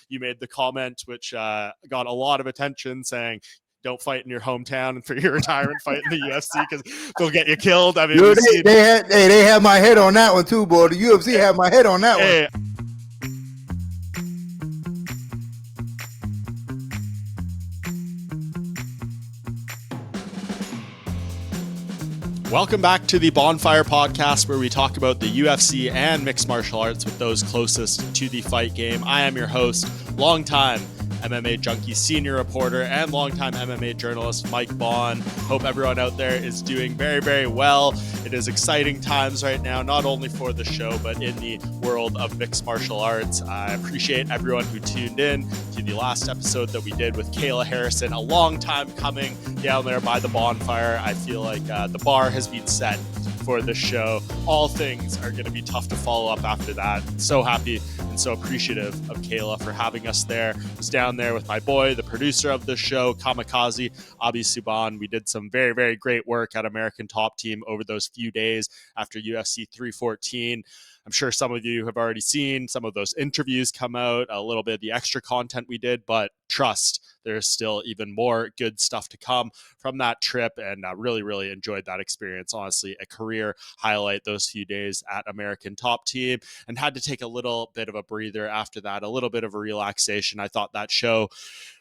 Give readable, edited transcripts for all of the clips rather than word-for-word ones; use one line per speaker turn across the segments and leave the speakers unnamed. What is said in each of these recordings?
you made the comment, which got a lot of attention, saying, don't fight in your hometown and for your retirement fight in the UFC because they'll get you killed. I mean,
they had my head on that one too, boy. The UFC had my head on that one.
Welcome back to the Bohnfire podcast, where we talk about the UFC and mixed martial arts with those closest to the fight game. I am your host, longtime MMA Junkie senior reporter and longtime MMA journalist Mike Bohn. Hope everyone out there is doing very, very well. It is exciting times right now, not only for the show, but in the world of mixed martial arts. I appreciate everyone who tuned in to the last episode that we did with Kayla Harrison, a long time coming down there by the Bohnfire. I feel like the bar has been set for this show. All things are going to be tough to follow up after that. So happy and so appreciative of Kayla for having us there. I was down there with my boy, the producer of the show, Kamikaze, Abi Subban. We did some very, very great work at American Top Team over those few days after UFC 314. I'm sure some of you have already seen some of those interviews come out, a little bit of the extra content we did, but trust, there's still even more good stuff to come from that trip, and really, really enjoyed that experience. Honestly, a career highlight those few days at American Top Team, and had to take a little bit of a breather after that, a little bit of a relaxation. I thought that show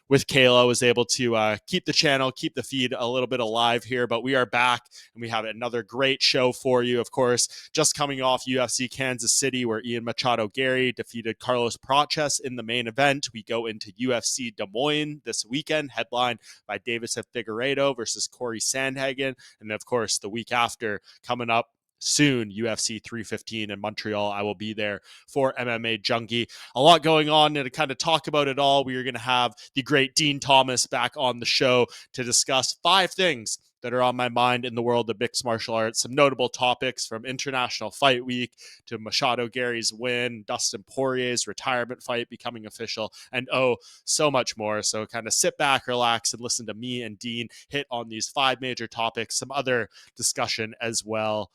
with Kayla was able to keep the channel, keep the feed a little bit alive here, but we are back and we have another great show for you. Of course, just coming off UFC Kansas City, where Ian Machado Garry defeated Carlos Prates in the main event. We go into UFC Des Moines this weekend, headlined by Deiveson Figueiredo versus Cory Sandhagen. And of course, the week after, coming up soon, UFC 315 in Montreal. I will be there for MMA Junkie. A lot going on, and to kind of talk about it all, we are going to have the great Dean Thomas back on the show to discuss 5 things that are on my mind in the world of mixed martial arts. Some notable topics from International Fight Week to Machado Garry's win, Dustin Poirier's retirement fight becoming official, and so much more. So kind of sit back, relax, and listen to me and Dean hit on these 5 major topics, some other discussion as well.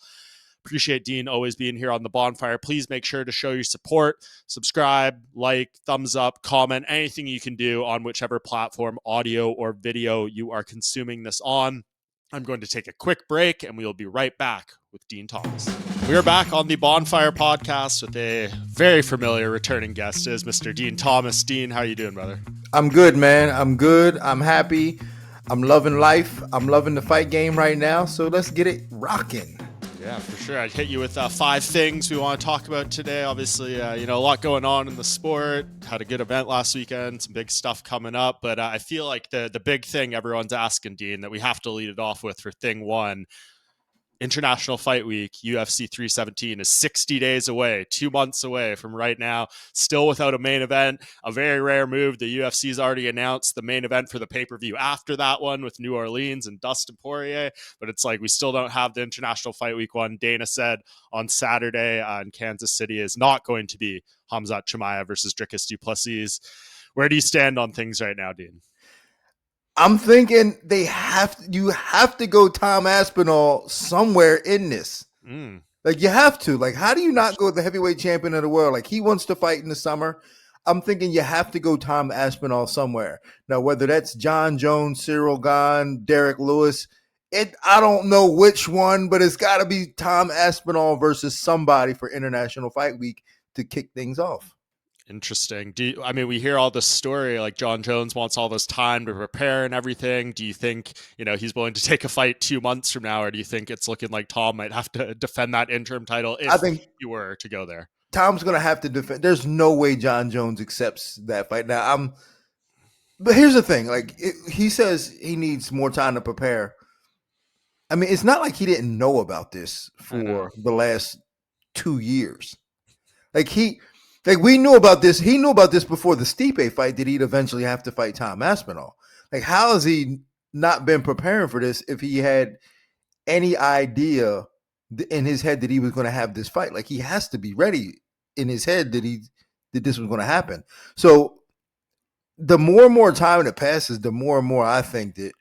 Appreciate Dean always being here on the Bohnfire. Please make sure to show your support, subscribe, like, thumbs up, comment, anything you can do on whichever platform, audio or video, you are consuming this on. I'm going to take a quick break and we will be right back with Dean Thomas. We are back on the Bohnfire podcast with a very familiar returning guest, is Mr. Dean Thomas. Dean, how are you doing, brother?
I'm good, man. I'm good. I'm happy. I'm loving life. I'm loving the fight game right now. So let's get it rocking.
Yeah, for sure. I'd hit you with 5 things we want to talk about today. Obviously, a lot going on in the sport. Had a good event last weekend, some big stuff coming up. But I feel like the big thing everyone's asking, Dean, that we have to lead it off with for thing one, International Fight Week, UFC 317 is 60 days away, 2 months away from right now, still without a main event. A very rare move. The UFC's already announced the main event for the pay-per-view after that one with New Orleans and Dustin Poirier, but it's like we still don't have the International Fight Week one. Dana said on Saturday in Kansas City is not going to be Khamzat Chimaev versus Dricus du Plessis. Where do you stand on things right now, Dean?
I'm thinking you have to go Tom Aspinall somewhere in this. Like, you have to. Like, how do you not go the heavyweight champion of the world? Like, he wants to fight in the summer. I'm thinking you have to go Tom Aspinall somewhere. Now, whether that's John Jones, Cyril Gane, Derek Lewis, I don't know which one, but it's got to be Tom Aspinall versus somebody for International Fight Week to kick things off.
Interesting. We hear all this story, like John Jones wants all this time to prepare and everything. Do you think, he's willing to take a fight 2 months from now, or do you think it's looking like Tom might have to defend that interim title if you were to go there?
Tom's going to have to defend. There's no way John Jones accepts that fight. Now, but here's the thing. Like, he says he needs more time to prepare. I mean, it's not like he didn't know about this for the last 2 years. We knew about this. He knew about this before the Stipe fight that he'd eventually have to fight Tom Aspinall. Like, how has he not been preparing for this if he had any idea in his head that he was going to have this fight? Like, he has to be ready in his head that this was going to happen. So the more and more time that passes, the more and more I think that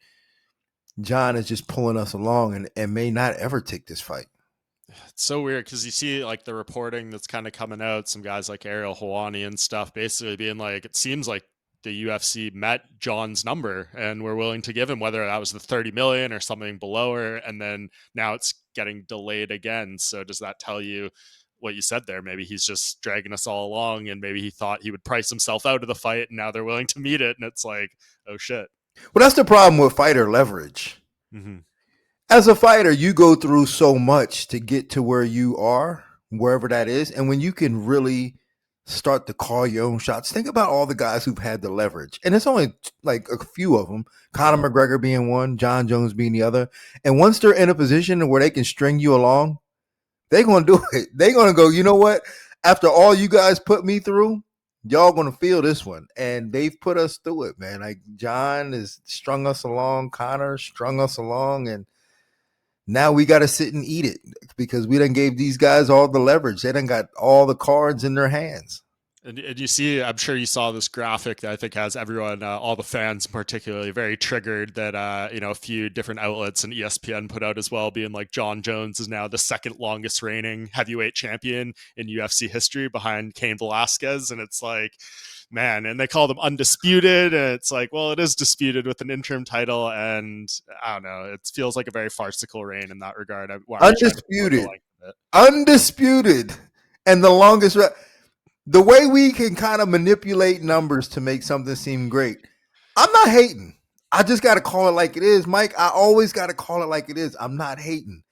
John is just pulling us along and may not ever take this fight.
It's so weird because you see like the reporting that's kind of coming out, some guys like Ariel Helwani and stuff, basically being like, it seems like the UFC met John's number and we're willing to give him, whether that was the 30 million or something below her, and then now it's getting delayed again. So does that tell you what you said there? Maybe he's just dragging us all along, and maybe he thought he would price himself out of the fight, and now they're willing to meet it, and it's like, oh shit.
Well, that's the problem with fighter leverage.
Mm-hmm.
As a fighter, you go through so much to get to where you are, wherever that is. And when you can really start to call your own shots, think about all the guys who've had the leverage. And it's only like a few of them, Conor McGregor being one, John Jones being the other. And once they're in a position where they can string you along, they're going to do it. They're going to go, you know what? After all you guys put me through, y'all going to feel this one. And they've put us through it, man. Like John has strung us along, Conor strung us along, and now we got to sit and eat it because we done gave these guys all the leverage. They done got all the cards in their hands.
And you see, I'm sure you saw this graphic that I think has everyone, all the fans particularly, very triggered that, a few different outlets and ESPN put out as well, being like John Jones is now the second longest reigning heavyweight champion in UFC history behind Cain Velasquez. And it's like, man, and they call them undisputed. And it's like, well, it is disputed with an interim title. And I don't know, it feels like a very farcical reign in that regard.
Undisputed. And the longest. The way we can kind of manipulate numbers to make something seem great. I'm not hating. I just got to call it like it is, Mike. I always got to call it like it is. I'm not hating.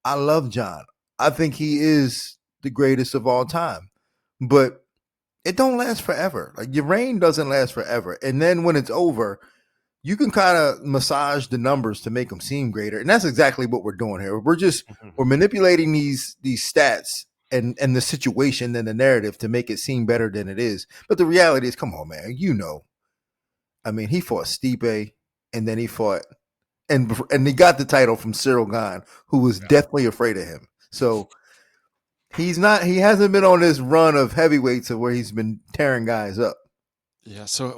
I love John. I think he is the greatest of all time. But it don't last forever. Like your reign doesn't last forever. And then when it's over, you can kind of massage the numbers to make them seem greater. And that's exactly what we're doing here. We're manipulating these stats and the situation and the narrative to make it seem better than it is. But the reality is, come on, man, I mean, he fought Stipe, and then he fought, and he got the title from Cyril Gane, who was definitely afraid of him. So he hasn't been on this run of heavyweights of where he's been tearing guys up.
Yeah. So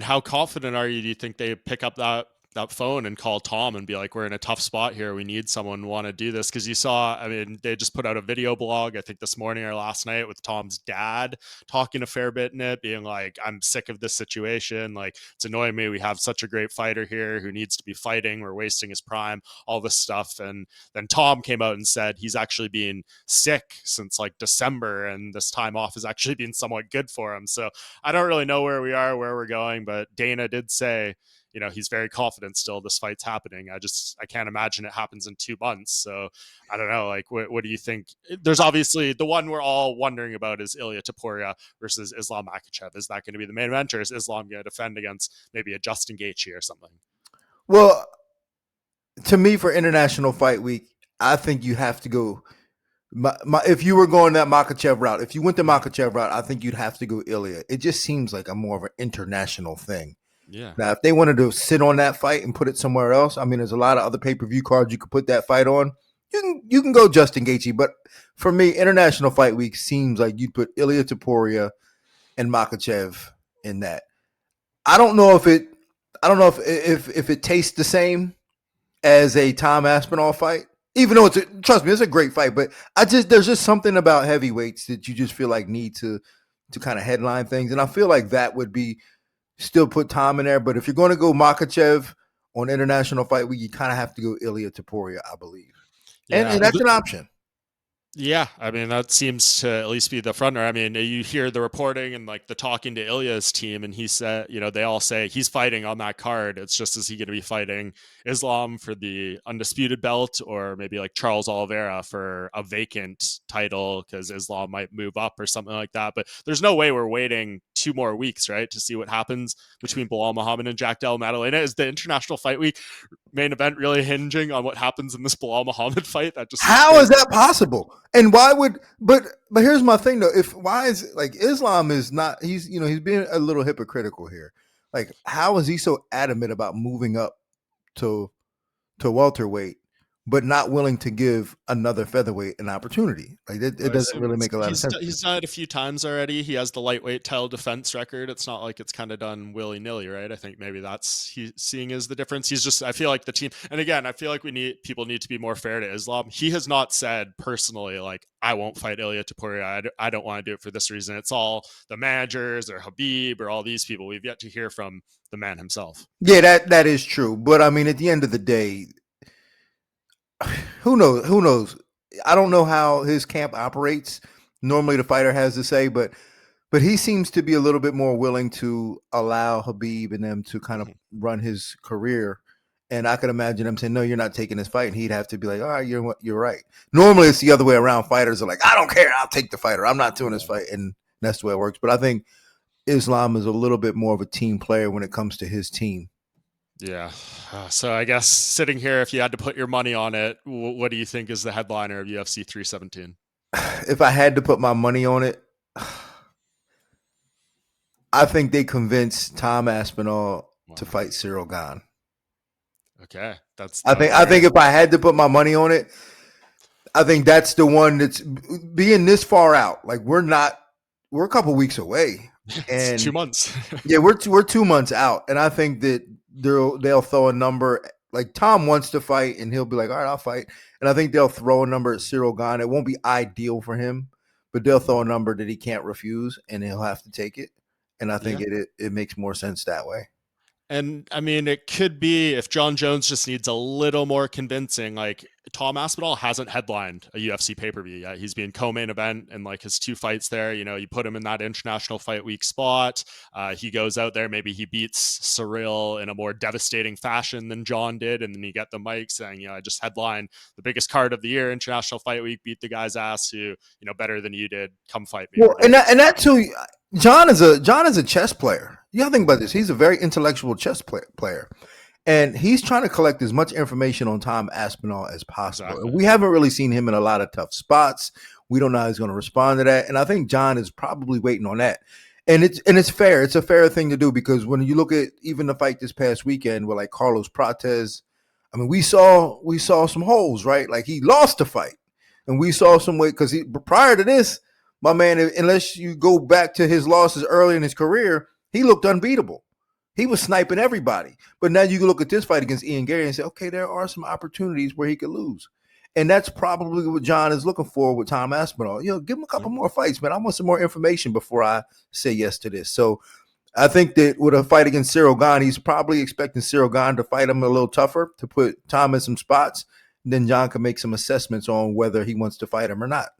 how confident are you? Do you think they pick up that phone and call Tom and be like, we're in a tough spot here. We need someone want to do this. Cause you saw, they just put out a video blog, I think this morning or last night, with Tom's dad talking a fair bit in it, being like, I'm sick of this situation. Like, it's annoying me. We have such a great fighter here who needs to be fighting. We're wasting his prime, all this stuff. And then Tom came out and said he's actually been sick since like December, and this time off has actually been somewhat good for him. So I don't really know where we are, where we're going, but Dana did say, he's very confident still this fight's happening. I can't imagine it happens in 2 months. So I don't know. Like, what do you think? There's obviously the one we're all wondering about is Ilia Topuria versus Islam Makhachev. Is that going to be the main event, or is Islam going to defend against maybe a Justin Gaethje or something?
Well, to me, for International Fight Week, I think you have to go. If you were going that Makhachev route, if you went the Makhachev route, I think you'd have to go Ilia. It just seems like a more of an international thing.
Yeah.
Now, if they wanted to sit on that fight and put it somewhere else, there's a lot of other pay-per-view cards you could put that fight on. You can go Justin Gaethje, but for me, International Fight Week seems like you'd put Ilia Topuria and Makhachev in that. I don't know if it tastes the same as a Tom Aspinall fight, even though trust me, it's a great fight. But there's just something about heavyweights that you just feel like need to kind of headline things, and I feel like that would be. Still put Tom in there, but if you're going to go Makhachev on International Fight Week, you kind of have to go Ilia Topuria, I believe. Yeah. And that's an option.
Yeah, that seems to at least be the front runner. You hear the reporting and like the talking to Ilya's team, and he said, they all say he's fighting on that card. It's just, is he going to be fighting Islam for the undisputed belt, or maybe like Charles Oliveira for a vacant title because Islam might move up or something like that. But there's no way we're waiting 2 more weeks, right, to see what happens between Bilal Muhammad and Jack Della Maddalena. Is the International Fight Week main event really hinging on what happens in this Bilal Muhammad fight?
How is that possible? And why would but here's my thing though. Islam is not, he's being a little hypocritical here. Like, how is he so adamant about moving up to welterweight but not willing to give another featherweight an opportunity. Like it doesn't really make a lot of sense.
He's done it a few times already. He has the lightweight title defense record. It's not like it's kind of done willy-nilly, right? I think maybe that's he's seeing as the difference. He's just, I feel like the team, and again, I feel like people need to be more fair to Islam. He has not said personally, like, I won't fight Ilia Topuria. I don't want to do it for this reason. It's all the managers or Habib or all these people. We've yet to hear from the man himself.
Yeah, that is true. But I mean, at the end of the day, who knows? Who knows? I don't know how his camp operates. Normally the fighter has to say, but he seems to be a little bit more willing to allow Habib and them to kind of run his career. And I could imagine him saying, no, you're not taking this fight. And he'd have to be like, all right, you're right. Normally it's the other way around. Fighters are like, I don't care. I'll take the fighter. I'm not doing this fight. And that's the way it works. But I think Islam is a little bit more of a team player when it comes to his team.
Yeah. So I guess sitting here, if you had to put your money on it, what do you think is the headliner of UFC 317?
If I had to put my money on it, I think they convinced Tom Aspinall to fight Cyril Gane.
Okay.
I think if I had to put my money on it, I think that's the one that's being this far out. Like we're a couple weeks away. And
2 months.
Yeah, we're 2 months out. And I think that they'll throw a number. Like Tom wants to fight and he'll be like, all right, I'll fight. And I think they'll throw a number at Cyril Gane. It won't be ideal for him, but they'll throw a number that he can't refuse and he'll have to take it. And I think it makes more sense that way.
And I mean, it could be if John Jones just needs a little more convincing. Like Tom Aspinall hasn't headlined a UFC pay-per-view yet. He's been co-main event in like his 2 fights there. You know, you put him in that International Fight Week spot. He goes out there, maybe he beats Cyril in a more devastating fashion than John did, and then you get the mic saying, you know, I just headlined the biggest card of the year, International Fight Week, beat the guy's ass who, you know, better than you did. Come fight me.
Well, and that too. John is a chess player. You gotta think about this. He's a very intellectual chess player. And he's trying to collect as much information on Tom Aspinall as possible. Exactly. We haven't really seen him in a lot of tough spots. We don't know how he's going to respond to that. And I think John is probably waiting on that. And it's fair. It's a fair thing to do because when you look at even the fight this past weekend with like Carlos Prates, I mean, we saw some holes, right? Like he lost the fight. And we saw some way because prior to this, my man, unless you go back to his losses early in his career, he looked unbeatable. He was sniping everybody. But now you can look at this fight against Ian Garry and say, okay, there are some opportunities where he could lose. And that's probably what John is looking for with Tom Aspinall. You know, give him a couple more fights, man. I want some more information before I say yes to this. So I think that with a fight against Cyril Gane, he's probably expecting Cyril Gane to fight him a little tougher, to put Tom in some spots. Then John can make some assessments on whether he wants to fight him or not.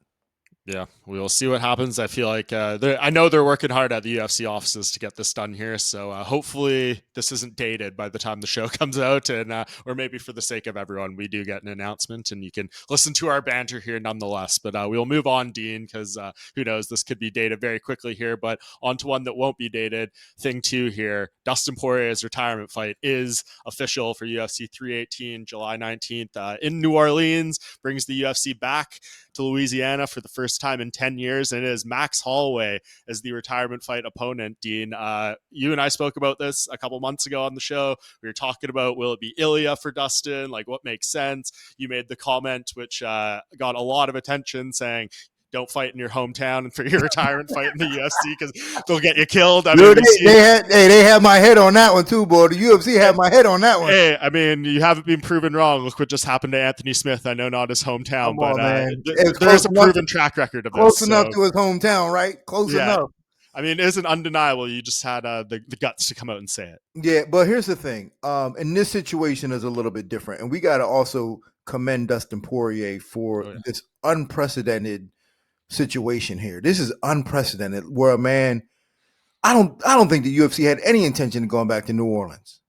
Yeah, we'll see what happens. I feel like I know they're working hard at the UFC offices to get this done here. So hopefully this isn't dated by the time the show comes out, and or maybe for the sake of everyone, we do get an announcement and you can listen to our banter here nonetheless. But we'll move on, Dean, because who knows, this could be dated very quickly here. But on to one that won't be dated. Thing 2 here, Dustin Poirier's retirement fight is official for UFC 318, July 19th in New Orleans. Brings the UFC back to Louisiana for the first time in 10 years, and it is Max Holloway as the retirement fight opponent. Dean, you and I spoke about this a couple months ago on the show. We were talking about, will it be Ilia for Dustin? Like, what makes sense? You made the comment, which got a lot of attention, saying, don't fight in your hometown for your retirement fight in the UFC because they'll get you killed. I mean,
they had my head on that one too, boy. The UFC had my head on that one.
Hey, I mean, you haven't been proven wrong. Look what just happened to Anthony Smith. I know not his hometown, but there's a proven track record of this.
Close enough to his hometown, right? Close enough.
I mean, it isn't undeniable. You just had the guts to come out and say it.
Yeah, but here's the thing. And this situation is a little bit different. And we got to also commend Dustin Poirier for this unprecedented situation here. This is unprecedented where a man, I don't think the UFC had any intention of going back to New Orleans.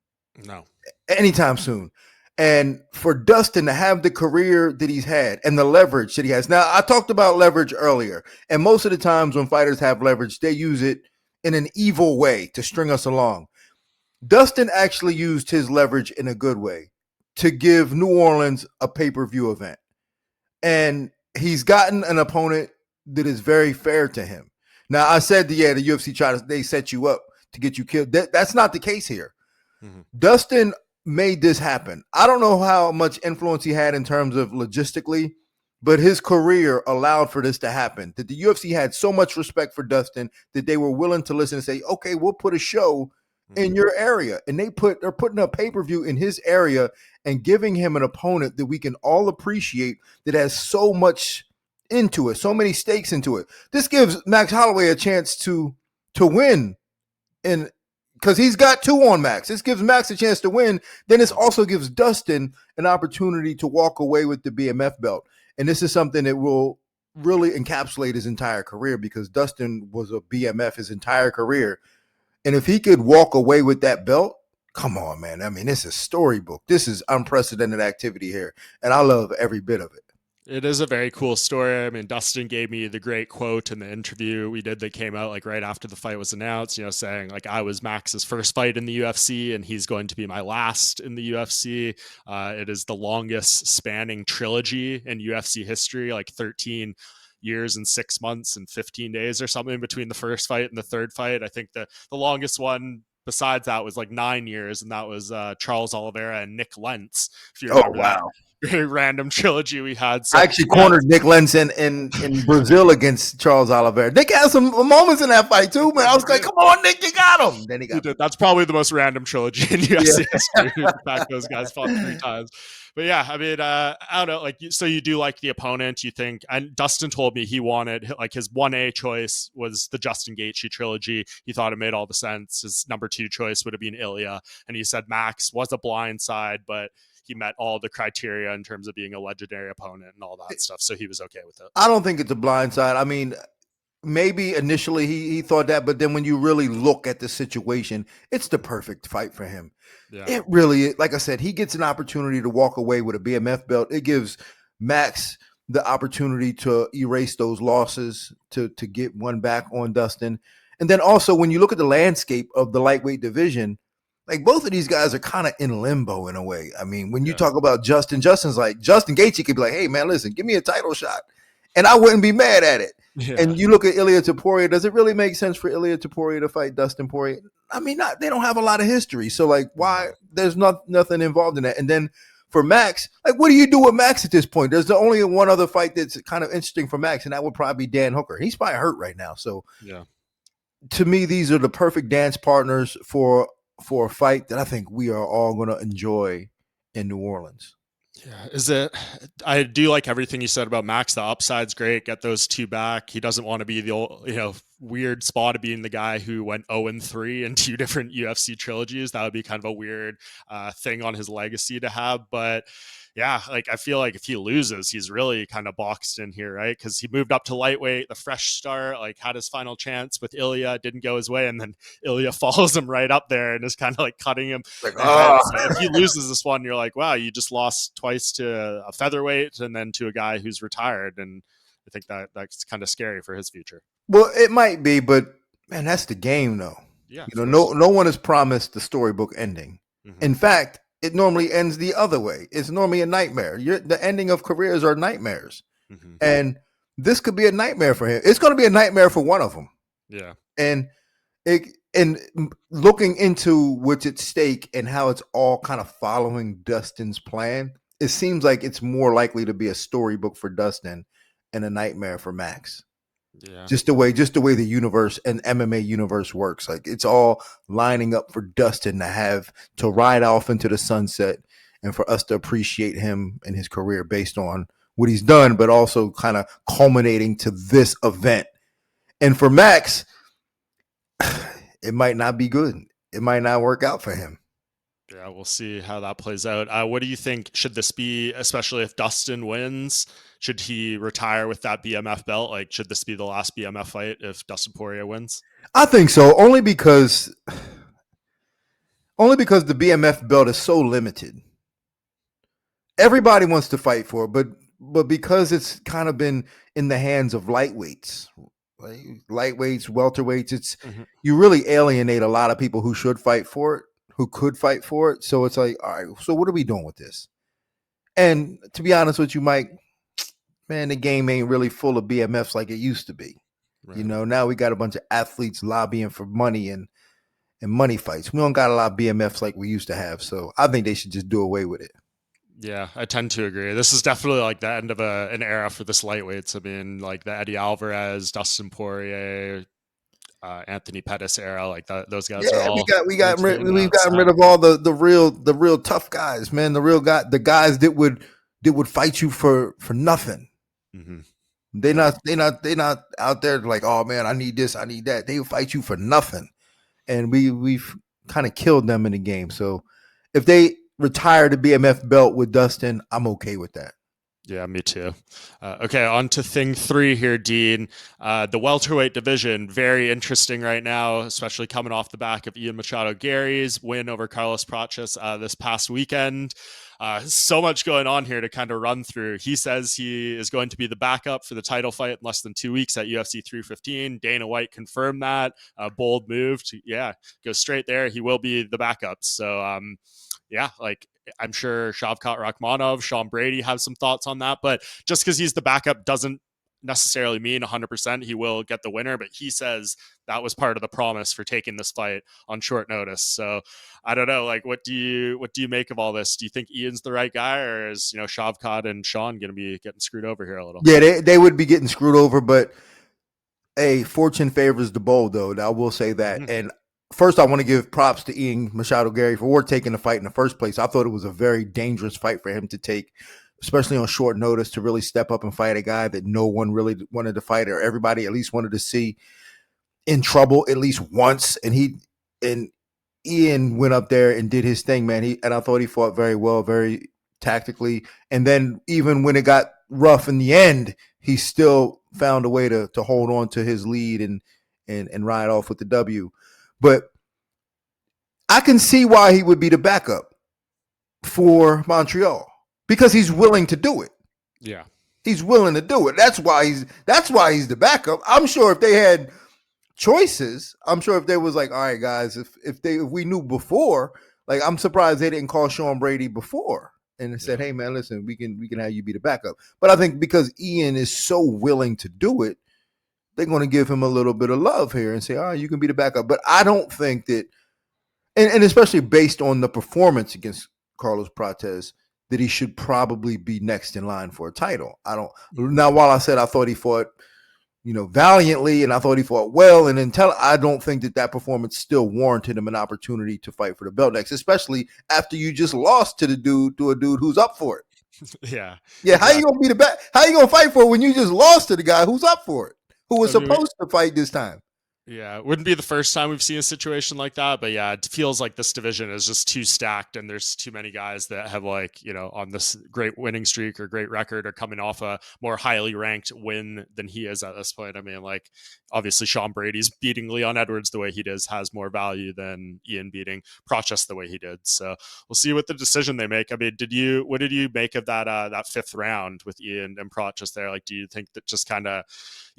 No.
Anytime soon. And for Dustin to have the career that he's had and the leverage that he has. Now, I talked about leverage earlier, and most of the times when fighters have leverage, they use it in an evil way to string us along. Dustin actually used his leverage in a good way to give New Orleans a pay-per-view event. And he's gotten an opponent that is very fair to him. Now, I said, the UFC they set you up to get you killed. That's not the case here. Mm-hmm. Dustin made this happen. I don't know how much influence he had in terms of logistically, but his career allowed for this to happen. That the UFC had so much respect for Dustin that they were willing to listen and say, okay, we'll put a show in your area. And they're putting a pay-per-view in his area and giving him an opponent that we can all appreciate that has so much into it, so many stakes into it. This gives Max Holloway a chance to win, and because he's got 2 on Max. This gives Max a chance to win. Then this also gives Dustin an opportunity to walk away with the BMF belt. And this is something that will really encapsulate his entire career, because Dustin was a BMF his entire career. And if he could walk away with that belt, come on, man. I mean, this is storybook. This is unprecedented activity here. And I love every bit of it.
It is a very cool story. I mean, Dustin gave me the great quote in the interview we did that came out like right after the fight was announced, saying like I was Max's first fight in the UFC and he's going to be my last in the UFC. It is the longest spanning trilogy in UFC history, like 13 years and 6 months and 15 days or something between the first fight and the third fight. I think the longest one besides that was like 9 years, and that was Charles Oliveira and Nick Lentz, if you remember that very random trilogy we had. So,
I actually cornered Nick Lentz in Brazil against Charles Oliveira. Nick had some moments in that fight too, man. I was like, come on, Nick, you got him. Then he got him.
That's probably the most random trilogy in UFC history. In fact, those guys fought 3 times. But yeah, I mean, I don't know. Like, so you do like the opponent, you think? And Dustin told me he wanted, like, his 1A choice was the Justin Gaethje trilogy. He thought it made all the sense. His number 2 choice would have been Ilya, and he said Max was a blind side, but he met all the criteria in terms of being a legendary opponent and all that stuff. So he was okay with it.
I don't think it's a blind side. I mean, maybe initially he thought that, but then when you really look at the situation, it's the perfect fight for him. Yeah. It really, like I said, he gets an opportunity to walk away with a BMF belt. It gives Max the opportunity to erase those losses, to get one back on Dustin. And then also, when you look at the landscape of the lightweight division, like, both of these guys are kind of in limbo in a way. I mean, when you talk about Justin's like, Justin Gaethje could be like, hey, man, listen, give me a title shot, and I wouldn't be mad at it. Yeah. And you look at Ilia Topuria, does it really make sense for Ilia Topuria to fight Dustin Poirier? I mean, they don't have a lot of history. So, like, why? There's nothing involved in that. And then for Max, like, what do you do with Max at this point? There's only one other fight that's kind of interesting for Max, and that would probably be Dan Hooker. He's probably hurt right now. So, to me, these are the perfect dance partners for a fight that I think we are all going to enjoy in New Orleans.
Yeah, I do like everything you said about Max. The upside's great. Get those 2 back. He doesn't want to be the old, weird spot of being the guy who went 0-3 in 2 different UFC trilogies. That would be kind of a weird thing on his legacy to have. But yeah, like, I feel like if he loses, he's really kind of boxed in here, right? Because he moved up to lightweight, the fresh start, like, had his final chance with Ilya, didn't go his way, and then Ilya follows him right up there and is kind of like cutting him. Like, so if he loses this one, you're like, wow, you just lost twice to a featherweight and then to a guy who's retired, and I think that's kind of scary for his future.
Well, it might be, but man, that's the game, though. Yeah, no one is promised the storybook ending. Mm-hmm. In fact, it normally ends the other way. It's normally a nightmare. The ending of careers are nightmares. Mm-hmm. And this could be a nightmare for him. It's going to be a nightmare for one of them.
Yeah.
And looking into what's at stake and how it's all kind of following Dustin's plan, it seems like it's more likely to be a storybook for Dustin and a nightmare for Max. Yeah. Just the way the universe and MMA universe works. Like, it's all lining up for Dustin to ride off into the sunset, and for us to appreciate him and his career based on what he's done, but also kind of culminating to this event. And for Max, it might not be good. It might not work out for him.
Yeah, we'll see how that plays out. What do you think? Should this be, especially if Dustin wins, should he retire with that BMF belt? Like, should this be the last BMF fight if Dustin Poirier wins?
I think so, only because the BMF belt is so limited. Everybody wants to fight for it, but because it's kind of been in the hands of lightweights, welterweights, you really alienate a lot of people who should fight for it, who could fight for it. So it's like, all right, so what are we doing with this? And to be honest with you, Mike, man, the game ain't really full of BMFs like it used to be. Right. Now we got a bunch of athletes lobbying for money, and and money fights. We don't got a lot of BMFs like we used to have. So I think they should just do away with it.
Yeah, I tend to agree. This is definitely like the end of an era for this lightweights. I mean, like the Eddie Alvarez, Dustin Poirier, Anthony Pettis era, like that. Those guys are
Yeah,
all
we've gotten rid
outside.
of all the real tough guys, man. The guys that would fight you for nothing.
Mm-hmm.
They're not out there like, oh man, I need this, I need that. They will fight you for nothing, and we've kind of killed them in the game. So if they retire the BMF belt with Dustin, I'm okay with that.
Yeah, me too. Okay, on to thing 3 here, Dean. The welterweight division, very interesting right now, especially coming off the back of Ian Machado Garry's win over Carlos Prates this past weekend. So much going on here to kind of run through. He says he is going to be the backup for the title fight in less than 2 weeks at UFC 315. Dana White confirmed that. Bold move to, go straight there. He will be the backup. So, like I'm sure Shavkat Rakhmonov, Sean Brady have some thoughts on that, but just because he's the backup doesn't necessarily mean 100% he will get the winner. But he says that was part of the promise for taking this fight on short notice. So I don't know, like what do you make of all this? Do you think Ian's the right guy, or is Shavkat and Sean going to be getting screwed over here a little?
Yeah, they would be getting screwed over, but hey, fortune favors the bold, though. I will say that.
Mm-hmm.
And first, I want to give props to Ian Machado Garry for taking the fight in the first place. I thought it was a very dangerous fight for him to take, especially on short notice, to really step up and fight a guy that no one really wanted to fight, or everybody at least wanted to see in trouble at least once. And Ian went up there and did his thing, man. I thought he fought very well, very tactically. And then even when it got rough in the end, he still found a way to hold on to his lead and ride off with the W. But I can see why he would be the backup for Montreal, because he's willing to do it.
Yeah.
He's willing to do it. That's why he's the backup. I'm sure if they had choices, I'm sure if they was like, all right, guys, if we knew before, like I'm surprised they didn't call Sean Brady before and said, hey man, listen, we can have you be the backup. But I think because Ian is so willing to do it, they're going to give him a little bit of love here and say, all right, you can be the backup. But I don't think that, and especially based on the performance against Carlos Prates, that he should probably be next in line for a title. Now, while I said I thought he fought valiantly, and I thought he fought well, and I don't think that performance still warranted him an opportunity to fight for the belt next, especially after you just lost to a dude who's up for it.
Yeah.
Exactly. How you gonna be the back? How you gonna fight for it when you just lost to the guy who's up for it, who was supposed to fight this time?
Yeah, it wouldn't be the first time we've seen a situation like that, but yeah, it feels like this division is just too stacked, and there's too many guys that have on this great winning streak or great record or coming off a more highly ranked win than he is at this point. I mean, obviously Sean Brady's beating Leon Edwards the way he does has more value than Ian beating Prates the way he did. So we'll see what the decision they make. I mean, what did you make of that fifth round with Ian and Prates there? Like, do you think that just kind of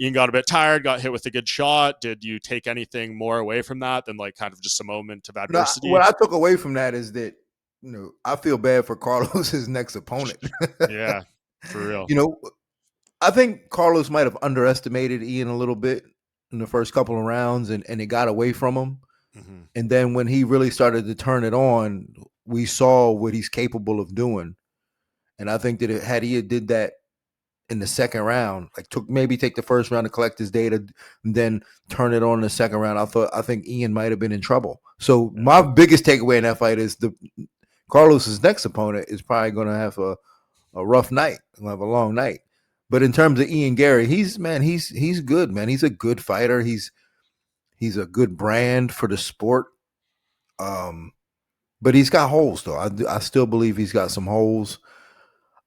Ian got a bit tired, got hit with a good shot? Did you take anything more away from that than kind of just a moment of adversity?
What I took away from that is that, I feel bad for Carlos's next opponent.
Yeah, for real.
I think Carlos might have underestimated Ian a little bit in the first couple of rounds, and it got away from him. Mm-hmm. And then when he really started to turn it on, we saw what he's capable of doing. And I think that had he did that in the second round, take the first round to collect his data and then turn it on in the second round, I think Ian might have been in trouble. So my biggest takeaway in that fight is Carlos's next opponent is probably going to have a rough night, going to have a long night. But in terms of Ian Garry, he's good, man. He's a good fighter. He's a good brand for the sport. But he's got holes though. I still believe he's got some holes.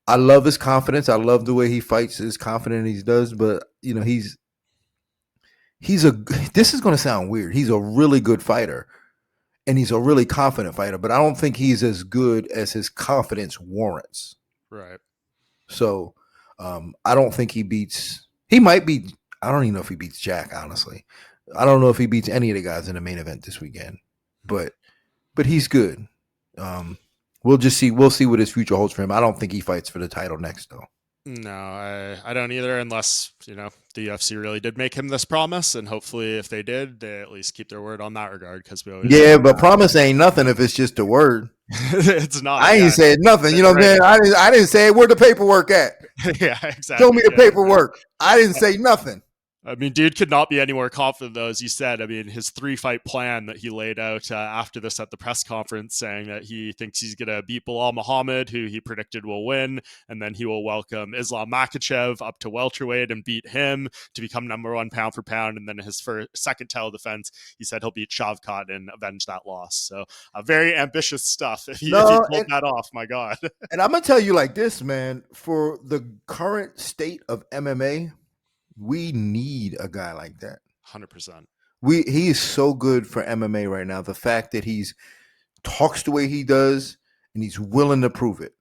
I love his confidence. I love the way he fights, as confident he does. But this is going to sound weird. He's a really good fighter, and he's a really confident fighter. But I don't think he's as good as his confidence warrants.
Right.
So I don't think he beats. He might beat. I don't even know if he beats Jack. Honestly, I don't know if he beats any of the guys in the main event this weekend. But he's good. We'll just see. We'll see what his future holds for him. I don't think he fights for the title next, though.
No, I don't either, unless, the UFC really did make him this promise. And hopefully if they did, they at least keep their word on that regard, because we always
Yeah,
want
but promise ain't nothing if it's just a word.
it's not,
I ain't
yeah.
said nothing. You know what I'm saying? I didn't say where the paperwork at.
Yeah,
Show me
exactly.
the
Yeah.
paperwork. I didn't say nothing.
I mean, dude could not be any more confident, though, as you said. I mean, his 3-fight plan that he laid out after this at the press conference, saying that he thinks he's going to beat Bilal Muhammad, who he predicted will win, and then he will welcome Islam Makhachev up to welterweight and beat him to become #1 pound for pound. And then his second title defense, he said he'll beat Shavkat and avenge that loss. So very ambitious stuff. If he pulled that off, my God.
And I'm going to tell you like this, man, for the current state of MMA, we need a guy like that.
100%.
He is so good for MMA right now. The fact that he's talks the way he does and he's willing to prove it.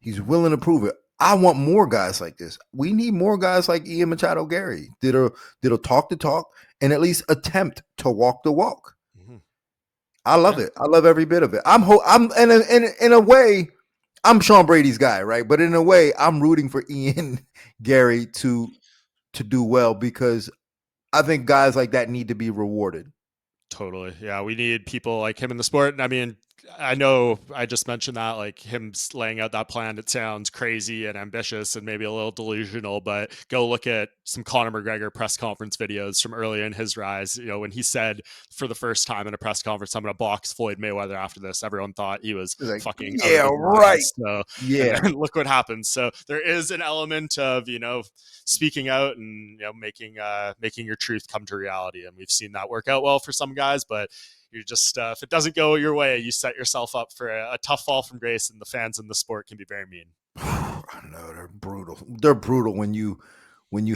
He's willing to prove it. I want more guys like this. We need more guys like Ian Machado Garry that'll talk the talk and at least attempt to walk the walk. Mm-hmm. I love it. I love every bit of it. I'm in a way, I'm Sean Brady's guy, right? But in a way, I'm rooting for Ian Garry to do well, because I think guys like that need to be rewarded.
Totally. Yeah, we need people like him in the sport. And I mean, I know I just mentioned that, like him laying out that plan, it sounds crazy and ambitious and maybe a little delusional, but go look at some Conor McGregor press conference videos from early in his rise. When he said for the first time in a press conference, I'm going to box Floyd Mayweather after this, everyone thought he was like, fucking
right.
So,
yeah.
And look what happens. So there is an element of, speaking out and, making your truth come to reality. And we've seen that work out well for some guys, but you're just if it doesn't go your way, you set yourself up for a tough fall from grace, and the fans in the sport can be very mean.
I know, they're brutal. They're brutal when you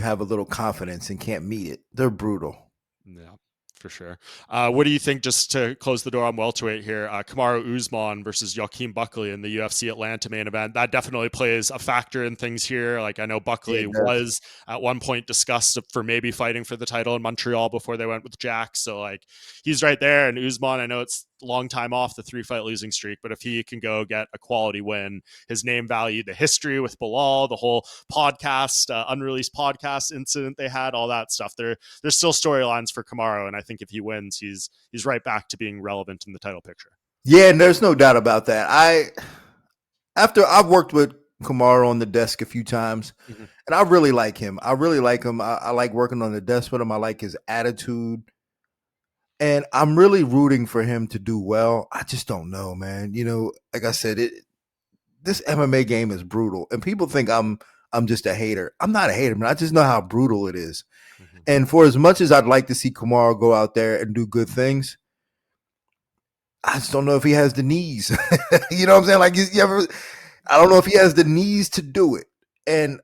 have a little confidence and can't meet it. They're brutal.
Yeah, for sure. What do you think, just to close the door on welterweight here, Kamaru Usman versus Joaquin Buckley in the UFC Atlanta main event? That definitely plays a factor in things here. Like, I know Buckley was at one point discussed for maybe fighting for the title in Montreal before they went with Jack. So like, he's right there. And Usman, I know it's a long time off the 3-fight losing streak, but if he can go get a quality win, his name value, the history with Bilal, the whole podcast, unreleased podcast incident they had, all that stuff, there's still storylines for Kamaru. And I think if he wins, he's right back to being relevant in the title picture.
Yeah, and there's no doubt about that. After I've worked with Kamaru on the desk a few times, and I really like him. I like working on the desk with him. I like his attitude. And I'm really rooting for him to do well. I just don't know, man. Like I said, this MMA game is brutal. And people think I'm just a hater. I'm not a hater, man. I just know how brutal it is. Mm-hmm. And for as much as I'd like to see Kamaru go out there and do good things, I just don't know if he has the knees. You know what I'm saying? Like, I don't know if he has the knees to do it. And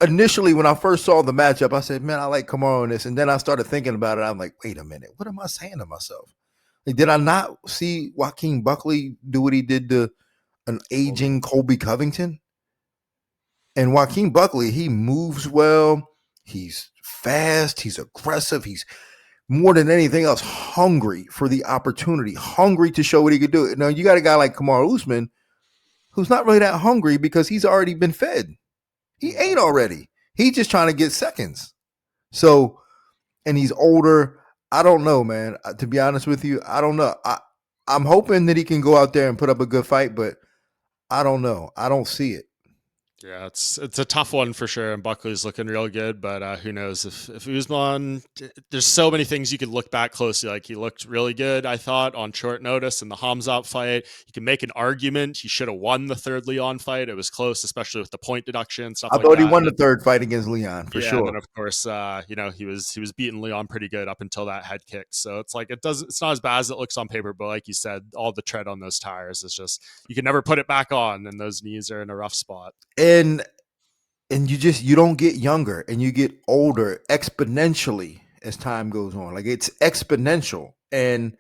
initially, when I first saw the matchup, I said, man, I like Kamaru in this. And then I started thinking about it. I'm like, wait a minute. What am I saying to myself? Like, did I not see Joaquin Buckley do what he did to an aging Colby Covington? And Joaquin Buckley, he moves well. He's fast. He's aggressive. He's more than anything else hungry for the opportunity, hungry to show what he could do. Now, you got a guy like Kamaru Usman who's not really that hungry because he's already been fed. He ate already. He's just trying to get seconds. So, and he's older. I don't know, man. To be honest with you, I don't know. I'm hoping that he can go out there and put up a good fight, but I don't know. I don't see it.
Yeah, it's a tough one for sure, and Buckley's looking real good, but who knows if Usman, there's so many things you could look back closely. Like, he looked really good, I thought, on short notice in the Hamzat fight. You can make an argument he should have won the third Leon fight. It was close, especially with the point deduction, stuff like that. I thought
he won the third fight against Leon for sure.
And then of course, he was beating Leon pretty good up until that head kick. So it's like, it's not as bad as it looks on paper, but like you said, all the tread on those tires is just, you can never put it back on, and those knees are in a rough spot.
And you don't get younger, and you get older exponentially as time goes on. Like, it's exponential, and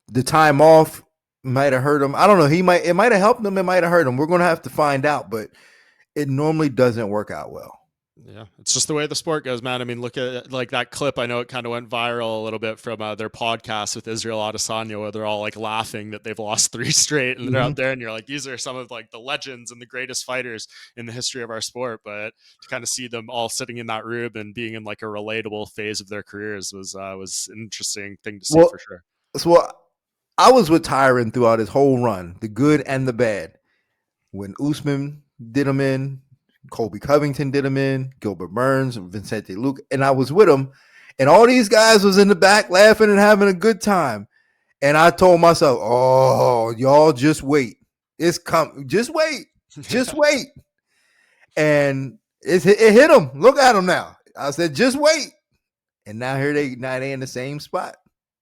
the time off might have hurt him. I don't know. It might have helped him. It might have hurt him. We're going to have to find out, but it normally doesn't work out well.
Yeah, it's just the way the sport goes, man. I mean, look at like that clip. I know it kind of went viral a little bit from their podcast with Israel Adesanya, where they're all like laughing that they've lost 3 straight, and they're out there, and you're like, these are some of like the legends and the greatest fighters in the history of our sport. But to kind of see them all sitting in that room and being in like a relatable phase of their careers was an interesting thing to see
Well,
for sure.
so I was with Tyron throughout his whole run, the good and the bad. When Usman did him in, Colby Covington did him in, Gilbert Burns, Vicente Luque, and I was with him, and all these guys was in the back laughing and having a good time. And I told myself, "Oh, y'all just wait. It's coming. Just wait. Just wait." And it hit him. Look at him now. I said, "Just wait." And now they in the same spot.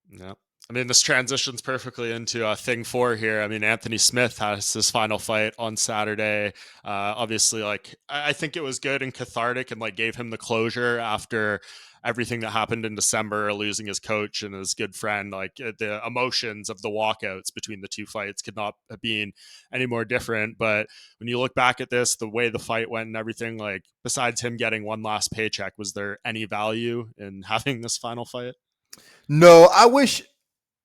Yeah. I mean, this transitions perfectly into thing 4 here. I mean, Anthony Smith has his final fight on Saturday. Obviously, like I think it was good and cathartic, and like gave him the closure after everything that happened in December, losing his coach and his good friend. Like the emotions of the walkouts between the two fights could not have been any more different. But when you look back at this, the way the fight went and everything, like besides him getting one last paycheck, was there any value in having this final fight?
No, I wish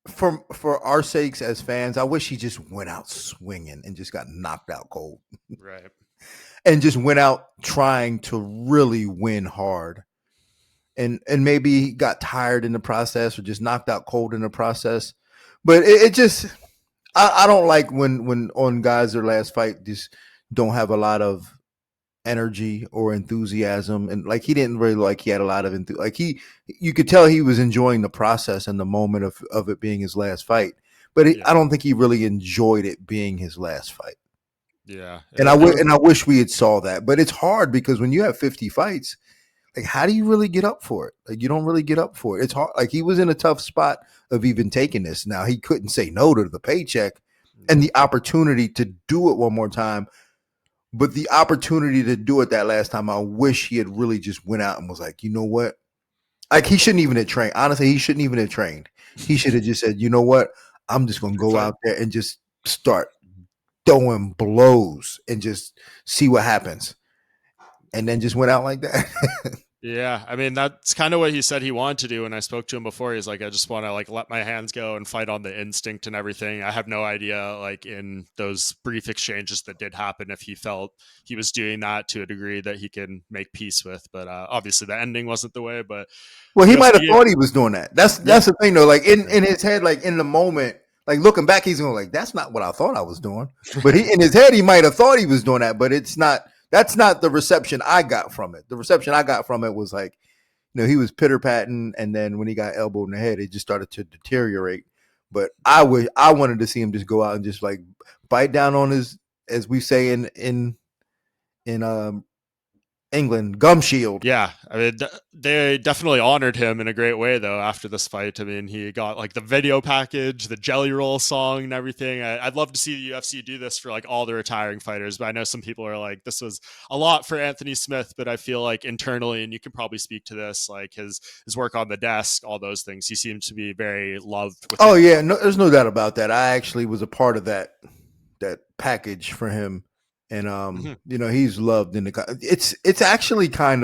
for our sakes as fans, I wish he just went out swinging and just got knocked out cold.
Right.
And just went out trying to really win hard. And maybe got tired in the process or just knocked out cold in the process. But it just I don't like when on guys their last fight just don't have a lot of energy or enthusiasm, and like he didn't really like he had a lot of you could tell he was enjoying the process and the moment of it being his last fight, but I don't think he really enjoyed it being his last fight.
Yeah,
And I wish we had saw that, but it's hard because when you have 50 fights, like how do you really get up for it? Like you don't really get up for it. It's hard. Like he was in a tough spot of even taking this. Now he couldn't say no to the paycheck and the opportunity to do it one more time. But the opportunity to do it that last time, I wish he had really just went out and was like, you know what? Like he shouldn't even have trained. Honestly, he shouldn't even have trained. He should have just said, you know what? I'm just going to go out there and just start throwing blows and just see what happens. And then just went out like that.
Yeah, I mean that's kind of what he said he wanted to do. When I spoke to him before, he's like, I just want to like let my hands go and fight on the instinct and everything. I have no idea, like in those brief exchanges that did happen, if he felt he was doing that to a degree that he can make peace with. But obviously, the ending wasn't the way. But
well, he might have thought he was doing that. That's the thing, though. Like in his head, like in the moment, like looking back, he's going like, "That's not what I thought I was doing." But in his head, he might have thought he was doing that. But it's not. That's not the reception I got from it. The reception I got from it was like, you know, he was pitter patting, and then when he got elbowed in the head, it just started to deteriorate. But I wanted to see him just go out and just like bite down on his, as we say in England, gum shield.
Yeah, I mean, they definitely honored him in a great way, though, after this fight. I mean, he got like the video package, the Jelly Roll song, and everything. I'd love to see the UFC do this for like all the retiring fighters, but I know some people are like, this was a lot for Anthony Smith, but I feel like internally, and you can probably speak to this, like his work on the desk, all those things, he seemed to be very loved.
Oh, yeah, no, there's no doubt about that. I actually was a part of that package for him. And you know, he's loved in the. It's actually kind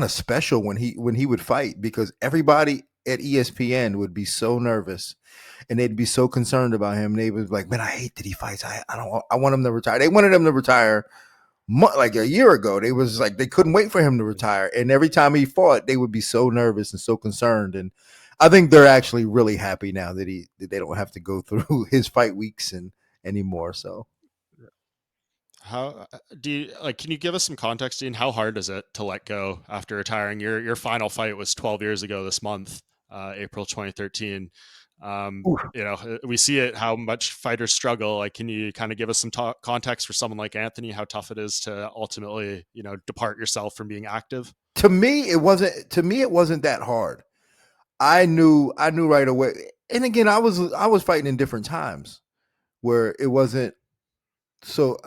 of special when he would fight, because everybody at ESPN would be so nervous and they'd be so concerned about him. They was like, "Man, I hate that he fights. I want him to retire." They wanted him to retire like a year ago. They was like they couldn't wait for him to retire, and every time he fought, they would be so nervous and so concerned. And I think they're actually really happy now that they don't have to go through his fight weeks anymore. So.
How do you like? Can you give us some context, Dean? How hard is it to let go after retiring? Your final fight was 12 years ago this month, April 2013. You know, we see it how much fighters struggle. Like, can you kind of give us some context for someone like Anthony, how tough it is to ultimately, you know, depart yourself from being active?
To me, it wasn't. To me, it wasn't that hard. I knew right away. And again, I was fighting in different times where it wasn't so.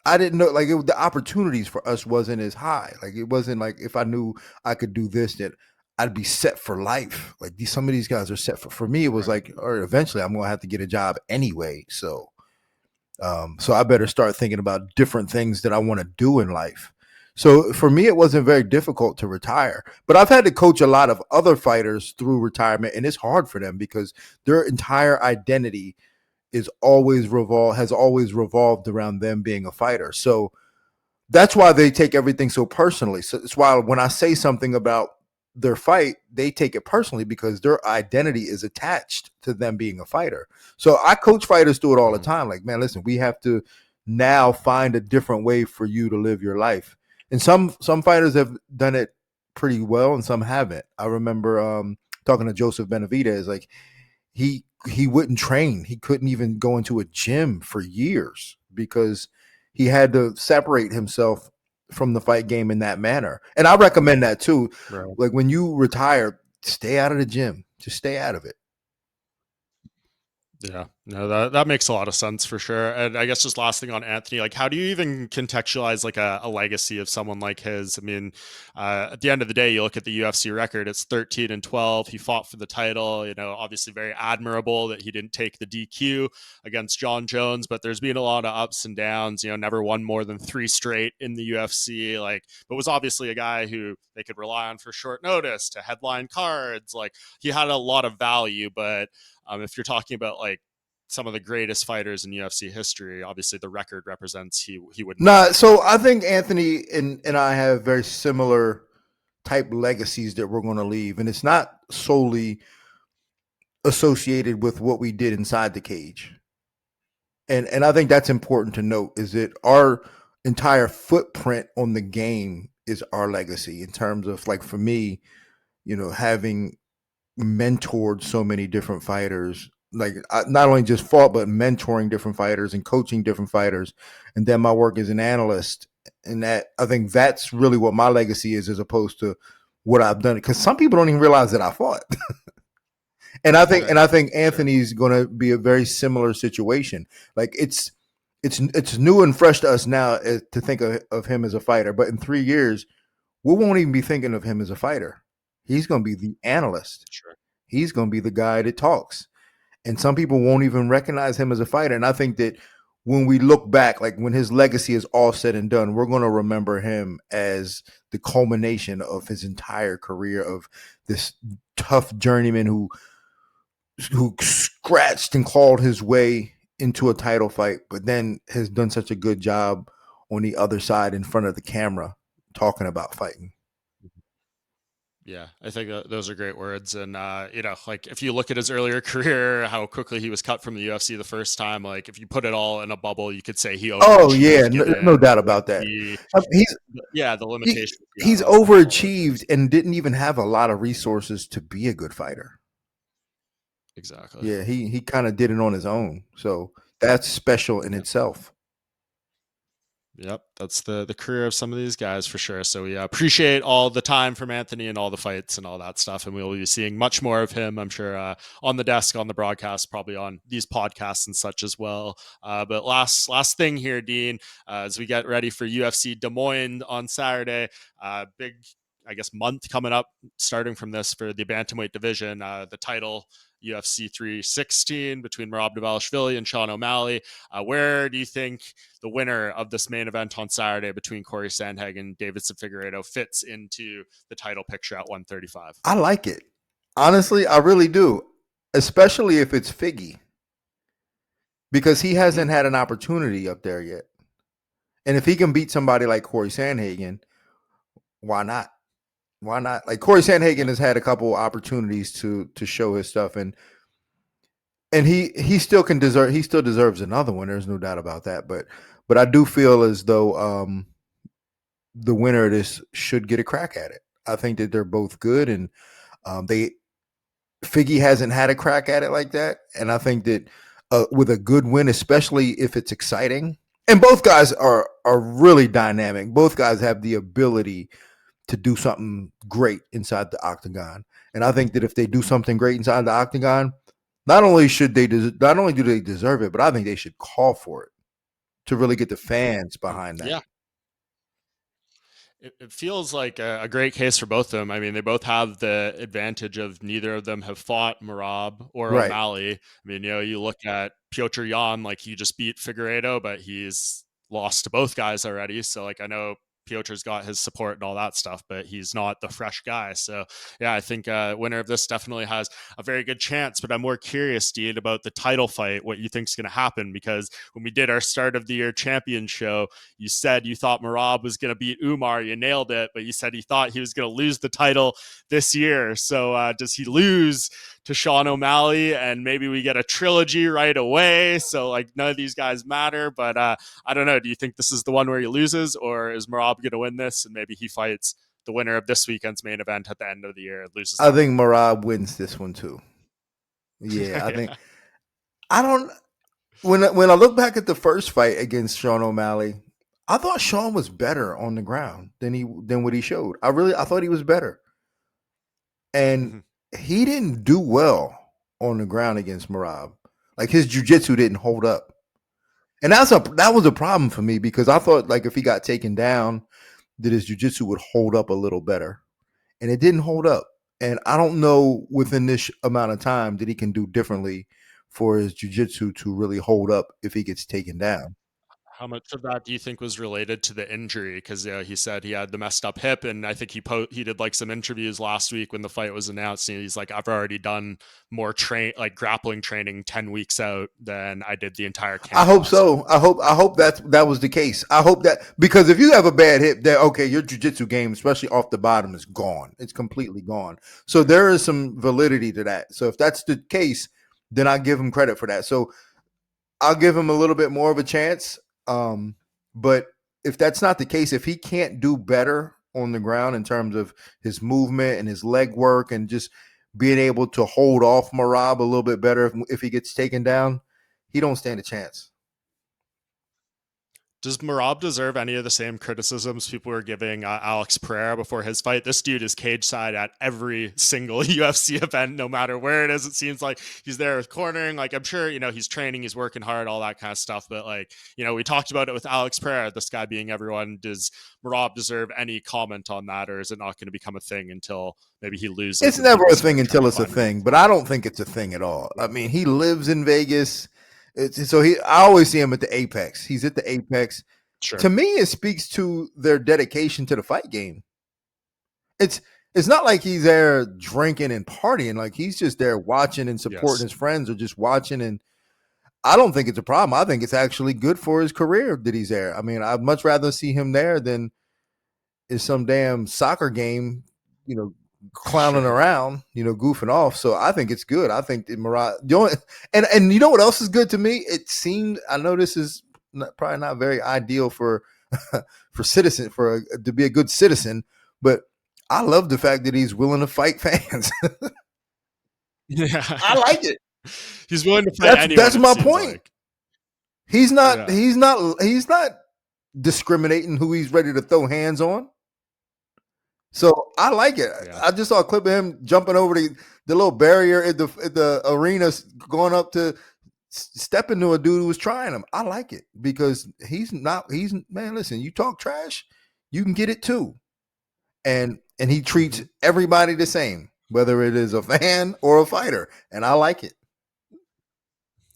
I didn't know, like the opportunities for us wasn't as high. Like it wasn't like if I knew I could do this, that I'd be set for life. Like some of these guys are set for me. It was like, or eventually I'm going to have to get a job anyway. So So I better start thinking about different things that I want to do in life. So for me, it wasn't very difficult to retire, but I've had to coach a lot of other fighters through retirement, and it's hard for them because their entire identity has always revolved around them being a fighter. So that's why they take everything so personally. So it's why when I say something about their fight, they take it personally because their identity is attached to them being a fighter. So I coach fighters through it all the time. Like, man, listen, we have to now find a different way for you to live your life. And some fighters have done it pretty well, and some haven't. I remember talking to Joseph Benavidez. Like he wouldn't train. He couldn't even go into a gym for years because he had to separate himself from the fight game in that manner. And I recommend that too.
Right.
Like when you retire, stay out of the gym. Just stay out of it.
Yeah, no, that makes a lot of sense for sure. And I guess just last thing on Anthony, like how do you even contextualize like a legacy of someone like his? I mean, at the end of the day, you look at the UFC record, it's 13-12. He fought for the title, you know, obviously very admirable that he didn't take the DQ against John Jones, but there's been a lot of ups and downs, you know, never won more than 3 straight in the UFC, like, but was obviously a guy who they could rely on for short notice to headline cards. Like he had a lot of value, but if you're talking about like some of the greatest fighters in UFC history, obviously the record represents he wouldn't.
Nah, so I think Anthony and I have very similar type legacies that we're going to leave, and it's not solely associated with what we did inside the cage. And I think that's important to note is that our entire footprint on the game is our legacy in terms of, like, for me, you know, having mentored so many different fighters, like I not only just fought, but mentoring different fighters and coaching different fighters. And then my work as an analyst. And that, I think that's really what my legacy is, as opposed to what I've done. Because some people don't even realize that I fought. And I think Anthony's going to be a very similar situation. Like it's new and fresh to us now to think of him as a fighter, but in 3 years we won't even be thinking of him as a fighter. He's going to be the analyst.
Sure.
He's going to be the guy that talks, and some people won't even recognize him as a fighter. And I think that when we look back, like when his legacy is all said and done, we're going to remember him as the culmination of his entire career of this tough journeyman who scratched and clawed his way into a title fight, but then has done such a good job on the other side in front of the camera talking about fighting.
Yeah, I think those are great words. And, you know, like if you look at his earlier career, how quickly he was cut from the UFC the first time, like if you put it all in a bubble, you could say he
Oh yeah, no doubt about that.
The limitations.
He's overachieved and didn't even have a lot of resources to be a good fighter.
Exactly.
Yeah, he kind of did it on his own. So that's special in itself.
Yep, that's the career of some of these guys for sure. So we appreciate all the time from Anthony and all the fights and all that stuff, and we'll be seeing much more of him, I'm sure, on the desk, on the broadcast, probably on these podcasts and such as well. But last thing here, Dean, as we get ready for UFC Des Moines on Saturday, big, I guess, month coming up, starting from this for the bantamweight division, the title UFC 316 between Merab Dvalishvili and Sean O'Malley. Where do you think the winner of this main event on Saturday between Cory Sandhagen and Deiveson Figueiredo fits into the title picture at 135?
I like it. Honestly, I really do, especially if it's Figgy, because he hasn't had an opportunity up there yet. And if he can beat somebody like Cory Sandhagen, why not? Why not? Like Cory Sandhagen has had a couple opportunities to show his stuff, and he still deserves another one. There's no doubt about that. But I do feel as though the winner of this should get a crack at it. I think that they're both good, and Figgy hasn't had a crack at it like that, and I think that with a good win, especially if it's exciting, and both guys are really dynamic. Both guys have the ability to do something great inside the octagon. And I think that if they do something great inside the octagon, not only do they deserve it, but I think they should call for it to really get the fans behind that.
Yeah. It feels like a great case for both of them. I mean, they both have the advantage of neither of them have fought Merab or
Right.
O'Malley. I mean, you look at Piotr Jan, like he just beat Figueiredo, but he's lost to both guys already. So like I know Piotr's got his support and all that stuff, but he's not the fresh guy. So yeah, I think winner of this definitely has a very good chance. But I'm more curious, Dean, about the title fight, what you think is going to happen, because when we did our start of the year champion show, you said you thought Merab was going to beat Umar. You nailed it, but you said he thought he was going to lose the title this year. So does he lose to Sean O'Malley and maybe we get a trilogy right away? So like none of these guys matter, but I don't know. Do you think this is the one where he loses, or is Merab going to win this and maybe he fights the winner of this weekend's main event at the end of the year and loses?
I think Merab wins this one too. Yeah, I think
Yeah.
I don't. When I look back at the first fight against Sean O'Malley, I thought Sean was better on the ground than what he showed. I thought he was better, and
Mhm.
he didn't do well on the ground against Merab. Like his jiu-jitsu didn't hold up, and that was a problem for me because I thought like if he got taken down, that his jiu-jitsu would hold up a little better, and it didn't hold up. And I don't know within this amount of time that he can do differently for his jiu-jitsu to really hold up if he gets taken down.
How much of that do you think was related to the injury? Because he said he had the messed up hip, and I think he did like some interviews last week when the fight was announced, and he's like, I've already done more grappling training 10 weeks out than I did the entire
I
camp
hope
last year.
so. I hope that was the case. I hope that because if you have a bad hip, that okay, your jiu-jitsu game, especially off the bottom, is gone. It's completely gone. So there is some validity to that. So if that's the case, then I give him credit for that. So I'll give him a little bit more of a chance. But if that's not the case, if he can't do better on the ground in terms of his movement and his leg work and just being able to hold off Merab a little bit better if he gets taken down, he don't stand a chance.
Does Merab deserve any of the same criticisms people were giving Alex Pereira before his fight? This dude is cage side at every single UFC event, no matter where it is. It seems like he's there with cornering. Like, I'm sure, he's training, he's working hard, all that kind of stuff. But, like, we talked about it with Alex Pereira, this guy being everyone. Does Merab deserve any comment on that, or is it not going to become a thing until maybe he loses
It's
and
never
people
a thing
start trying
until
to
it's a
find him?
thing, but I don't think it's a thing at all. I mean, he lives in Vegas. I always see him at the Apex. He's at the Apex.
Sure.
To me, it speaks to their dedication to the fight game. It's it's not like he's there drinking and partying. Like he's just there watching and supporting
Yes.
his friends or just watching. And I don't think it's a problem. I think it's actually good for his career that he's there. I mean, I'd much rather see him there than in some damn soccer game, you know, clowning
Sure.
around, goofing off. So I think it's good. I think that and you know what else is good to me? It seemed I know this is probably not very ideal for to be a good citizen, but I love the fact that he's willing to fight fans.
Yeah.
I like it.
He's willing to fight
That's
anyone, it
my
seems
point.
like.
He's not
Yeah.
he's not he's not discriminating who he's ready to throw hands on. So I like it.
Yeah.
I just saw a clip of him jumping over the little barrier at the arena, going up to step into a dude who was trying him. I like it because he's man. Listen, you talk trash, you can get it too, and he treats
Mhm.
everybody the same, whether it is a fan or a fighter, and I like it.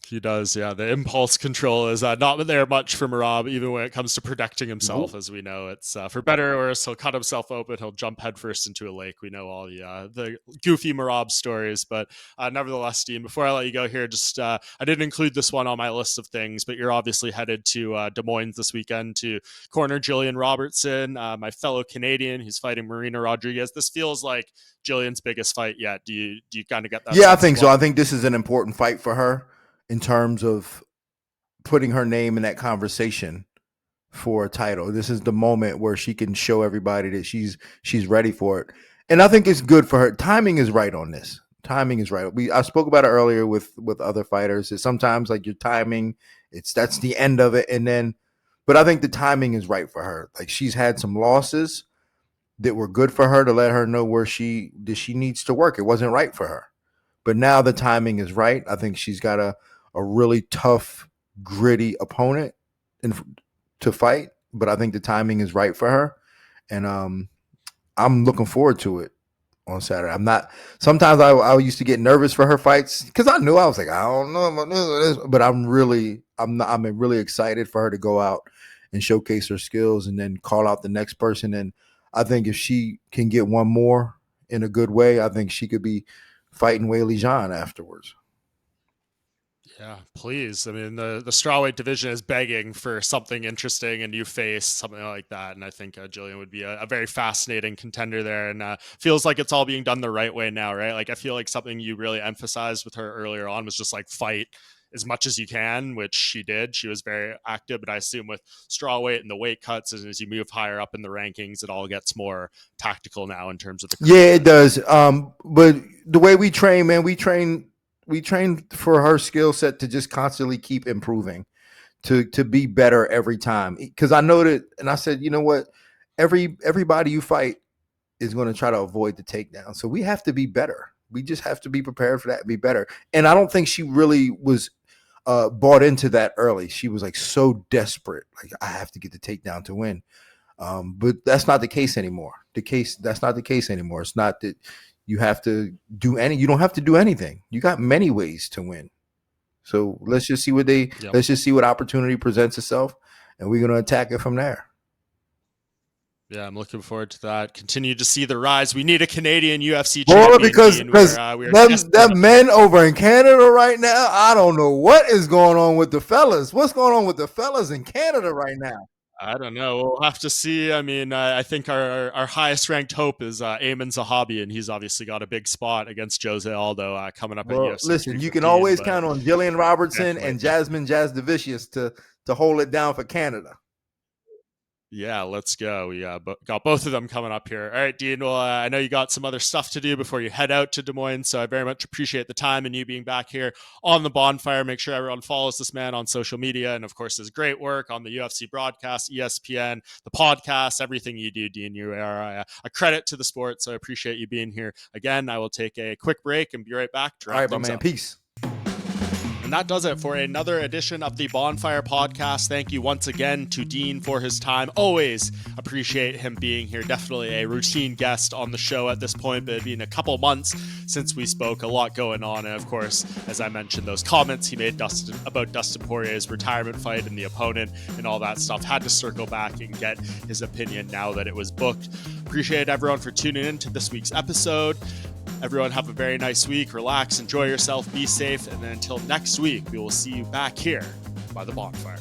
He does, yeah. The impulse control is not there much for Merab, even when it comes to protecting himself.
Nope.
As we know, it's for better or worse. He'll cut himself open. He'll jump headfirst into a lake. We know all the goofy Merab stories, but nevertheless, Dean. Before I let you go here, just I didn't include this one on my list of things, but you're obviously headed to Des Moines this weekend to corner Gillian Robertson, my fellow Canadian who's fighting Marina Rodriguez. This feels like Gillian's biggest fight yet. Do you kind of get that
Yeah, I
sense as
think so.
well?
I think this is an important fight for her in terms of putting her name in that conversation for a title. This is the moment where she can show everybody that she's ready for it. And I think it's good for her. Timing is right on this. Timing is right. I spoke about it earlier with other fighters. That sometimes like your timing, that's the end of it. And then but I think the timing is right for her. Like she's had some losses that were good for her to let her know where she needs to work. It wasn't right for her. But now the timing is right. I think she's got a really tough, gritty opponent to fight. But I think the timing is right for her. and I'm looking forward to it on Saturday. I'm not. Sometimes I used to get nervous for her fights because I knew I was like, I don't know about this, but I'm really excited for her to go out and showcase her skills and then call out the next person. And I think if she can get one more in a good way, I think she could be fighting Weili Zhang afterwards.
Yeah, please. I mean, the strawweight division is begging for something interesting, a new face, something like that. And I think Gillian would be a very fascinating contender there. And feels like it's all being done the right way now, right? Like, I feel like something you really emphasized with her earlier on was just like fight as much as you can, which she did. She was very active, but I assume with strawweight and the weight cuts, as you move higher up in the rankings, it all gets more tactical now in terms of the.
Yeah, it does. But the way we train, man, we train for her skill set to just constantly keep improving, to be better every time. Because I know that, and I said, you know what, everybody you fight is going to try to avoid the takedown. So we have to be better. We just have to be prepared for that and be better. And I don't think she really was bought into that early. She was like so desperate, like I have to get the takedown to win. But that's not the case anymore. That's not the case anymore. It's not that you have to do you don't have to do anything. You got many ways to win. So let's just see let's just see what opportunity presents itself, and we're going to attack it from there.
Yeah, I'm looking forward to that. Continue to see the rise. We need a Canadian UFC champion.
Because them men over in Canada right now, I don't know what is going on with the fellas. What's going on with the fellas in Canada right now?
I don't know. We'll have to see. I mean, I think our highest ranked hope is Ayman Zahabi, and he's obviously got a big spot against Jose Aldo coming up at UFC.
Listen, you can always count on Gillian Robertson and Jasmine Jasdavicius to hold it down for Canada.
Yeah, let's go. We got both of them coming up here. All right, Dean. Well, I know you got some other stuff to do before you head out to Des Moines, so I very much appreciate the time and you being back here on the Bohnfire. Make sure everyone follows this man on social media and, of course, his great work on the UFC broadcast, ESPN, the podcast, everything you do, Dean. You are a credit to the sport, so I appreciate you being here. Again, I will take a quick break and be right back.
All right, my man. Peace.
And that does it for another edition of the Bohnfire podcast. Thank you once again to Dean for his time. Always appreciate him being here. Definitely a routine guest on the show at this point, but it's been a couple months since we spoke. A lot going on. And of course, as I mentioned, those comments he made about Dustin Poirier's retirement fight and the opponent and all that stuff. Had to circle back and get his opinion now that it was booked. Appreciate everyone for tuning in to this week's episode. Everyone have a very nice week. Relax, enjoy yourself, be safe. And then until next week, we will see you back here by the Bohnfire.